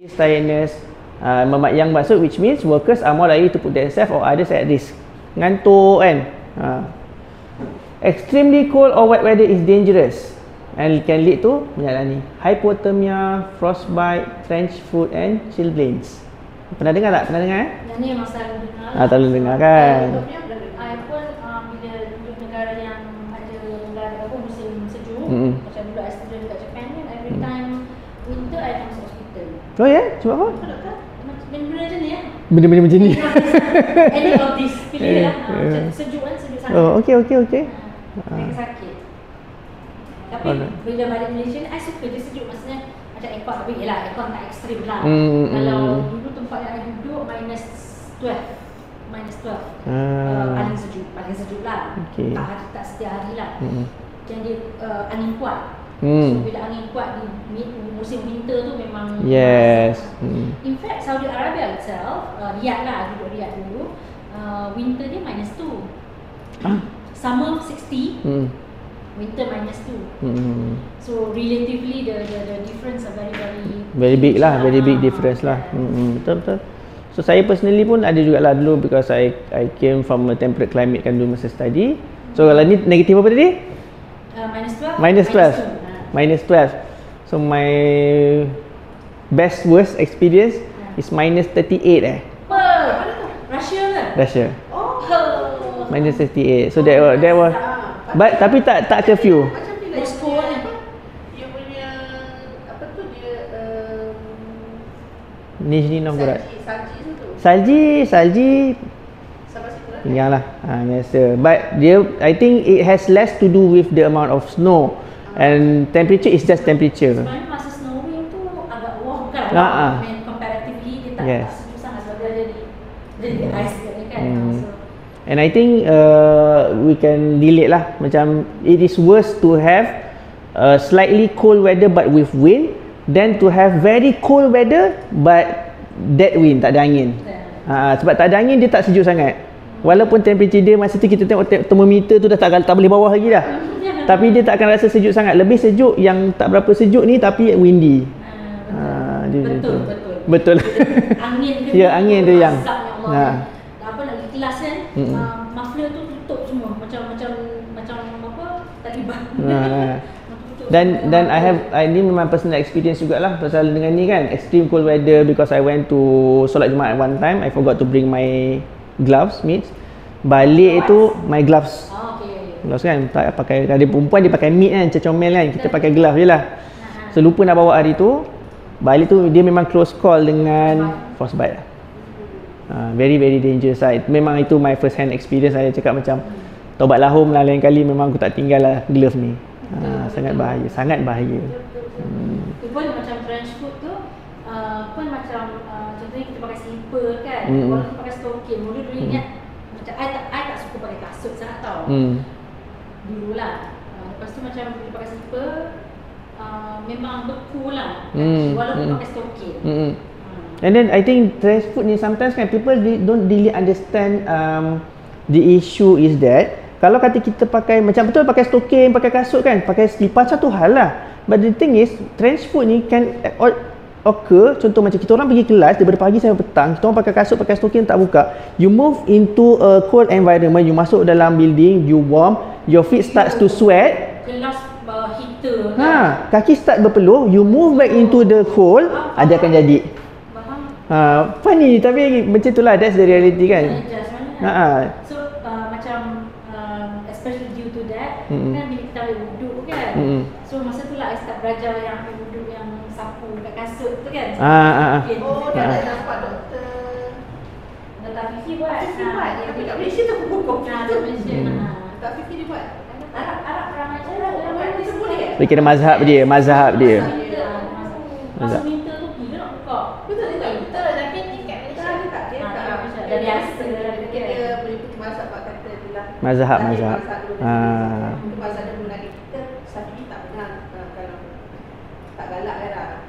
Tiredness, yang maksud which means workers are more likely to put themselves or others at risk. Ngantuk kan. Extremely cold or wet weather is dangerous and can lead to banyak ni. Hypothermia, frostbite, trench foot and chilblains. Pernah dengar tak? Pernah dengar Yang ni memang selalu dengar. selalu dengar kan. I pun bila duduk negara yang ada negara apa musim sejuk, macam dulu I student kat Japan kan, every time winter I masuk hospital. Oh ya? Sebab apa? Benda-benda macam ni ya. Benda-benda macam ni. Any of this, pilih lah. Macam sejuk kan, sejuk sangat. Oh, okey. Sakit. Tapi bila balik Malaysia ni, I suka je sejuk. Maksudnya macam aircon, tapi yelah aircon tak ekstrim lah. Kalau dulu tempat yang I duduk minus 12. Paling sejuk lah. Okay. Tak setiap hari lah. Yang dia angin kuat. So bila angin kuat di musim winter tu memang yes. In fact Saudi Arabia itself, Riyadh lah, duduk Riyadh dulu, winter dia minus 2. Summer 60, winter minus 2. So relatively the difference are very big lah, very big difference lah. Betul. So saya personally pun ada jugalah dulu, because I came from a temperate climate kan dulu masa study. So kalau ni negatif apa tadi? Minus 12. So my best worst experience is minus 38 Russia kan? Russia. Minus 38. So that was but tapi tak curfew. Moscow kan? Dia punya apa tu dia Nizhny Novgorod. Salji Salji sampai situ lah. tinggallah. Biasa. But dia, I think it has less to do with the amount of snow and temperature is just temperature. Sebenarnya masa snowing tu agak warm kan? Comparatively dia tak sejuk sangat sebab dia jadi ice kan. And I think we can relate lah. Macam it is worse to have slightly cold weather but with wind than to have very cold weather but dead wind, tak ada angin. Sebab tak ada angin dia tak sejuk sangat. Walaupun temperature dia masa tu kita tengok termometer tu dah tak boleh bawah lagi dah. Tapi dia tak akan rasa sejuk sangat. Lebih sejuk yang tak berapa sejuk ni tapi windy. Betul. Angin tu. Ya, angin tu yang. Apa nak kelas kan? Muffler tu tutup semua macam apa? Taliban. Dan I ni memang personal experience jugalah pasal dengan ni kan, extreme cold weather, because I went to solat Jumaat one time, I forgot to bring my gloves, mitts. Balik itu my gloves. Gloves kan, tak pakai, ada perempuan dia pakai mitt kan, macam comel kan, kita pakai glove je lah. So lupa nak bawa hari tu. Balik tu dia memang close call dengan frostbite lah. Very dangerous lah. Memang itu my first hand experience. Saya cakap macam taubat lahum lah, lain kali memang aku tak tinggal lah glove ni. Sangat bahaya. Itu pun macam trench foot tu pun macam contohnya kita pakai slipper kan, walaupun pakai stocking. Dulu ingat macam I tak suka pakai kasut sangat tau. Dulu lah. Lepas tu macam bila pakai slipper memang beku lah walaupun pakai stocking. And then I think trench foot ni sometimes kan people don't really understand the issue is that kalau kata kita pakai macam betul pakai stocking, pakai kasut kan, pakai slipper satu hal lah. But the thing is trench foot ni can occur, contoh macam kita orang pergi kelas daripada pagi sampai petang, kita orang pakai kasut, pakai stocking tak buka. You move into a cold environment, you masuk dalam building, you warm, your feet starts to sweat. Kelas bawah heater kan. Kaki start berpeluh, you move back into the cold, ada akan jadi. Funny tapi macam itulah, that's the reality kan. So macam especially due to that kan bila kita ambil wuduk kan. So masa tu lah I start belajar yang ambil wuduk yang sapu dekat kasut tu kan. Dah nampak doktor Dr. Fifi buat. Tapi kat Malaysia tu bukan Dr. Malaysia. Dr. Fifi dia buat. Arab ramai je lah. Dia boleh ke? Dia kira mazhab dia. Masa winter tu gila nak buka. Betul. Tapi kat Malaysia dia tak. Dah biasa lah. Dia boleh pergi mazhab kata dia lah. Mazhab. Mazhab dia pun lagi. Kita Syafi'i tak pernah kalau tak galak kan.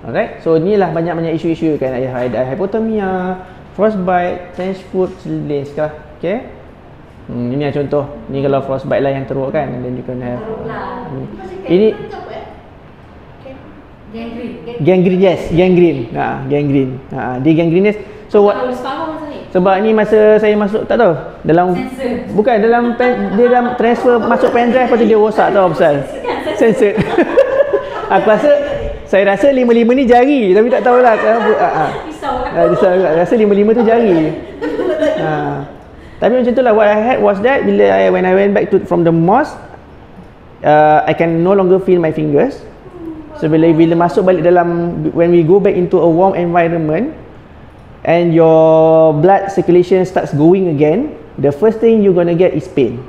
Alright. So inilah banyak isu-isu kan, ada hypothermia, frostbite, trench foot, chilblains lah. Okay. Ini contoh. Ni kalau frostbite lah yang teruk kan, and then you can have. Teruk lah. Ini Gangrene, yes, gangrene. Gangrene. Dia gangrenous. So sebab ni masa saya masuk tak tahu dalam sensor. Bukan dalam dia dalam transfer masuk pendrive lepas tu dia rosak tahu pasal. Sensor. Aku saya rasa 55 ni jari tapi tak tahulah kenapa. Risau juga. Rasa 55 tu jari. Tapi macam tu lah, what I had was that when I went back from the mosque, I can no longer feel my fingers. So bila masuk balik dalam, when we go back into a warm environment and your blood circulation starts going again, the first thing you're gonna get is pain.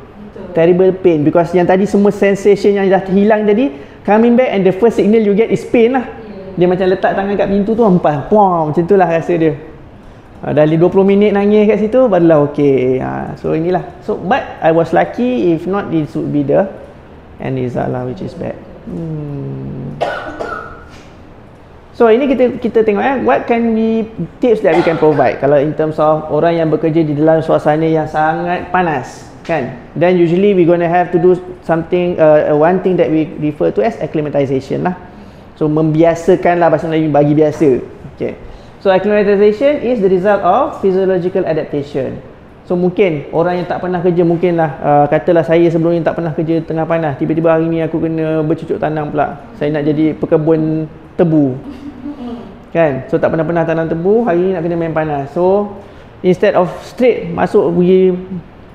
Terrible pain, because yang tadi semua sensation yang dah hilang tadi coming back, and the first signal you get is pain lah. Dia macam letak tangan kat pintu tu, hampas, puang, macam tu lah rasa dia. Dah 20 minit nangis kat situ, barulah okey. So inilah. So but I was lucky, if not this would be the end result lah, which is bad. So ini kita tengok what can be tips that we can provide kalau in terms of orang yang bekerja di dalam suasana yang sangat panas, kan? Then usually we gonna have to do something, one thing that we refer to as acclimatization lah. So membiasakan lah, bahasa Melayu bagi biasa. Okay. So acclimatization is the result of physiological adaptation. So mungkin orang yang tak pernah kerja, mungkinlah katalah saya sebelum ni tak pernah kerja tengah panas, tiba-tiba hari ni aku kena bercucuk tanam pula. Saya nak jadi pekebun tebu. Kan? So tak pernah tanam tebu, hari ni nak kena main panas. So instead of straight masuk pergi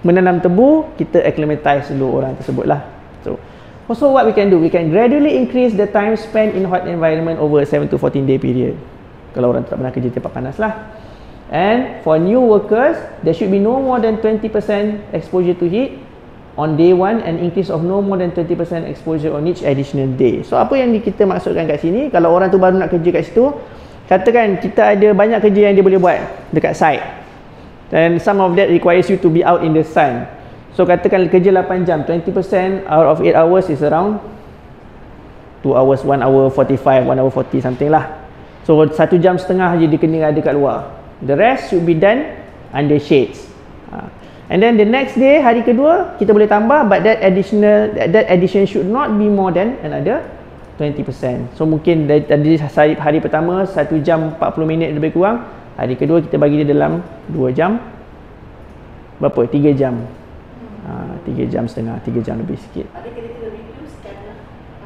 menanam tebu, kita acclimatize dulu orang tersebut lah. So also what we can do, we can gradually increase the time spent in hot environment over a 7 to 14 day period. Kalau orang tak pernah kerja tempat panas lah. And for new workers, there should be no more than 20% exposure to heat on day 1 and increase of no more than 20% exposure on each additional day. So apa yang kita maksudkan kat sini, kalau orang tu baru nak kerja kat situ, katakan kita ada banyak kerja yang dia boleh buat dekat site, and some of that requires you to be out in the sun. So katakan kerja 8 jam, 20% out of 8 hours is around 2 hours, 1 hour 45, 1 hour 40 something lah. So 1 jam setengah je dia kena ada kat luar. The rest should be done under shades. And then the next day, hari kedua, kita boleh tambah, but that addition should not be more than another 20%. So mungkin dari hari pertama 1 jam 40 minit lebih kurang, hari kedua kita bagi dia dalam 2 jam berapa? 3 jam. 3 jam setengah, 3 jam lebih sikit. Ada kena reducekan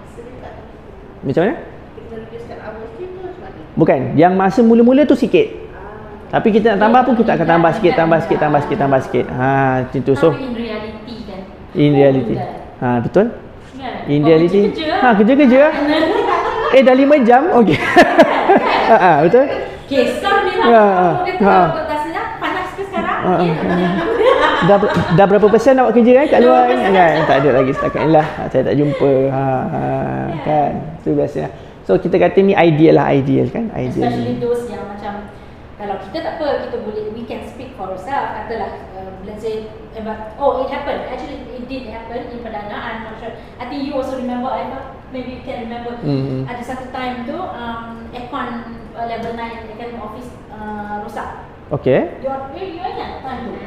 masa dia tak. Macam mana? Kita reducekan hours dia tu macam mana? Bukan, yang masa mula-mula tu sikit. Tapi kita nak tambah pun kita akan tambah sikit. Macam tu. So in reality kan. In reality. Betul? In reality. Kerja. Dah 5 jam. Okey. Betul? Kisah ni lah. Kalau panas ke sekarang? Dah berapa persen awak kerja kat luar kan? Tak ada lagi setakat ni lah. Saya tak jumpa. Kan? Itu biasa. So kita kata ni ideal kan? Ideal. Especially those yang macam, kalau kita tak apa, kita boleh, we can speak for ourselves. Katalah, let's say, it happened. Actually, it did happen in Perdana. I'm not sure. I think you also remember, maybe you can remember. Ada satu time tu, aircon level 9 aircon office rosak. Okay. You ingat time tu?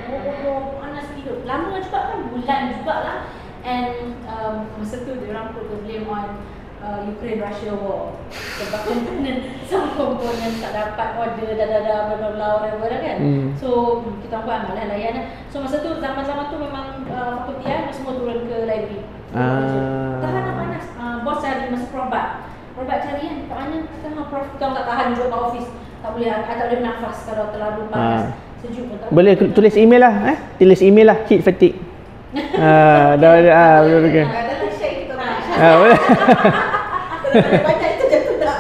Panas hidup. Lama juga kan, bulan jugalah. And masa tu, diorang put the blame on Ukraine-Russia war. Sebab komponen tak dapat order, bla bla bla, whatever kan. So kita buat malah layan. So masa tu, zaman-zaman tu memang fakulti semua turun ke library. Tahan panas. Bos cari masa probat cari kan, kat mana? Kata prof, kita tak tahan duduk kat office. Tak boleh bernafas kalau terlalu panas. Sejuk pun tak boleh. Tulis email lah. Tulis email lah, heat fatigue. Betul. Kadang-kadang share kita orang. Boleh. Banyak itu je tak.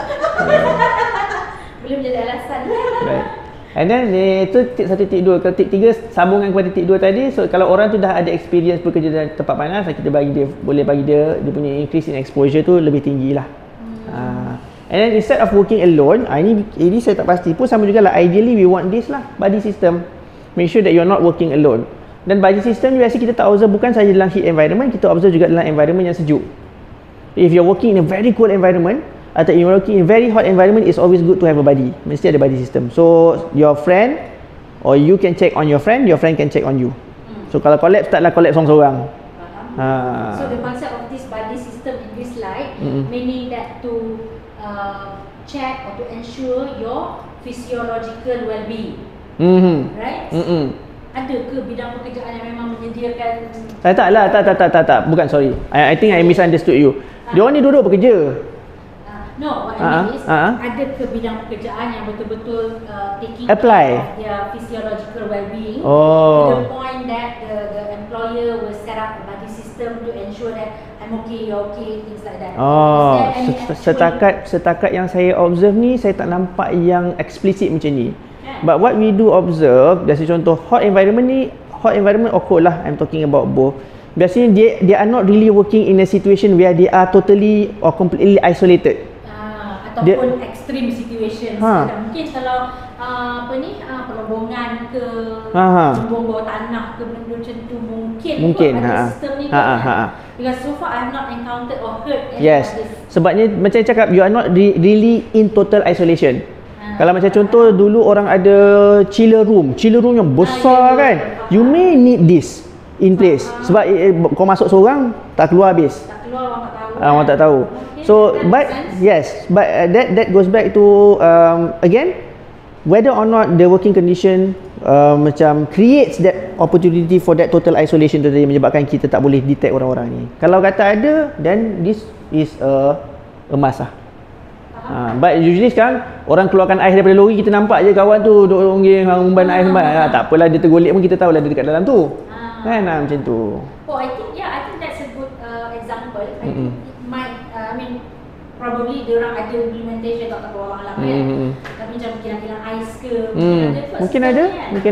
Boleh menjadi alasan. Right. And then itu tip 1, tip 2. Kalau tip 3 sambungan kepada tip 2 tadi. So kalau orang tu dah ada experience bekerja dalam tempat panas, kita boleh bagi dia punya increase in exposure tu lebih tinggi lah. And then instead of working alone, ini saya tak pasti pun, sama juga lah. Ideally we want this lah, buddy system. Make sure that you're not working alone. Dan buddy system ni biasa kita tak observe bukan saja dalam heat environment, kita observe juga dalam environment yang sejuk. If you're working in a very cold environment atau you're working in very hot environment, it's always good to have a buddy. Mesti ada buddy system. So your friend, or you can check on your friend can check on you. So kalau collapse, taklah collapse seorang-seorang. So the concept of this buddy system in this slide, meaning that to check or to ensure your physiological well-being. Right? Ada ke bidang pekerjaan yang memang menyediakan? Tak. Bukan, sorry. I think I misunderstood you. Dia orang ni duduk bekerja. No, what I mean is, ada ke bidang pekerjaan yang betul-betul taking Apply. care of their physiological well-being to Oh. the point that the employer will set up a buddy system to ensure that I'm okay, you're okay, things like that. Oh, Is there any setakat yang saya observe ni, saya tak nampak yang eksplisit macam ni. Kan? But what we do observe, biasa contoh hot environment or cold lah, I'm talking about both. Biasanya they are not really working in a situation where they are totally or completely isolated. ataupun extreme situations. Mungkin kalau perlombongan ke, bumbung bawah tanah ke, benda macam tu mungkin ada sistem ni kan. Because so far I have not encountered or heard any of this. Sebabnya macam saya cakap, you are not really in total isolation. Kalau macam contoh dulu orang ada chiller room yang besar kan, you may need this in place. Sebab kau masuk seorang tak keluar habis. Orang tak tahu. So but that goes back to again, whether or not the working condition macam creates that opportunity for that total isolation tu tadi, menyebabkan kita tak boleh detect orang-orang ni. Kalau kata ada, then this is a must lah. But usually sekarang orang keluarkan ais daripada lori, kita nampak je kawan tu duduk ronggeng umban ais tak apalah, dia tergolek pun kita tahu lah dia dekat dalam tu. Kan macam tu. Oh, I think that's a good example. I think it might probably diorang ada implementation tak tahu orang lah kan. Tapi macam kilang-kilang ais ke, mungkin ada, mungkin